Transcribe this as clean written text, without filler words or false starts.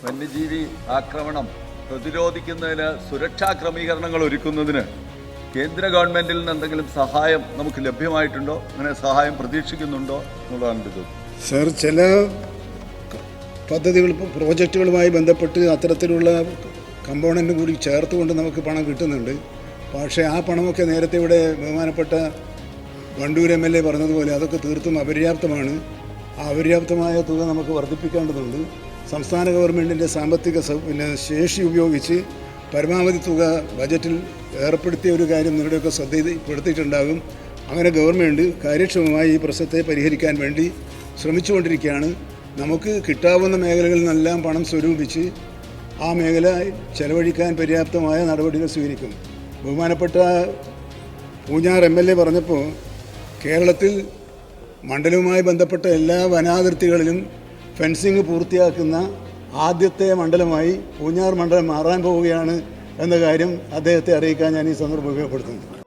വന്യജീവി ആക്രമണം പ്രതിരോധിക്കുന്നതിന് സുരക്ഷാ ക്രമീകരണങ്ങൾ ഒരുക്കുന്നതിന് കേന്ദ്ര ഗവൺമെൻറ്റിൽ നിന്ന് എന്തെങ്കിലും സഹായം നമുക്ക് ലഭ്യമായിട്ടുണ്ടോ? അങ്ങനെ സഹായം പ്രതീക്ഷിക്കുന്നുണ്ടോ എന്നുള്ളതാണ് ഇത്. സർ, ചില പദ്ധതികൾ പ്രോജക്റ്റുകളുമായി ബന്ധപ്പെട്ട് അത്തരത്തിലുള്ള കമ്പോണൻ്റ് കൂടി ചേർത്തുകൊണ്ട് നമുക്ക് പണം കിട്ടുന്നുണ്ട്. പക്ഷേ ആ പണമൊക്കെ നേരത്തെ ഇവിടെ ബഹുമാനപ്പെട്ട വണ്ടൂർ MLA പറഞ്ഞതുപോലെ അതൊക്കെ തീർത്തും അപര്യാപ്തമാണ്. ആ അപര്യാപ്തമായ തുക നമുക്ക് വർദ്ധിപ്പിക്കേണ്ടതുണ്ട്. സംസ്ഥാന ഗവൺമെൻറ്റിൻ്റെ സാമ്പത്തിക ശേഷി ഉപയോഗിച്ച് പരമാവധി തുക ബജറ്റിൽ ഏർപ്പെടുത്തിയ ഒരു കാര്യം നിങ്ങളുടെയൊക്കെ ശ്രദ്ധയിൽപ്പെടുത്തിയിട്ടുണ്ടാകും. അങ്ങനെ ഗവൺമെൻറ് കാര്യക്ഷമമായി ഈ പ്രശ്നത്തെ പരിഹരിക്കാൻ വേണ്ടി ശ്രമിച്ചുകൊണ്ടിരിക്കുകയാണ്. നമുക്ക് കിട്ടാവുന്ന മേഖലകളിൽ നിന്നെല്ലാം പണം സ്വരൂപിച്ച് ആ മേഖല ചെലവഴിക്കാൻ പര്യാപ്തമായ നടപടികൾ സ്വീകരിക്കും. ബഹുമാനപ്പെട്ട പൂഞ്ഞാർ MLA പറഞ്ഞപ്പോൾ കേരളത്തിൽ മണ്ഡലവുമായി ബന്ധപ്പെട്ട എല്ലാ വനാതിർത്തികളിലും ഫെൻസിങ് പൂർത്തിയാക്കുന്ന ആദ്യത്തെ മണ്ഡലമായി പൂഞ്ഞാർ മണ്ഡലം മാറാൻ പോവുകയാണ് എന്ന കാര്യം അദ്ദേഹത്തെ അറിയിക്കാൻ ഞാൻ ഈ സന്ദർഭം ഉപയോഗപ്പെടുത്തുന്നു.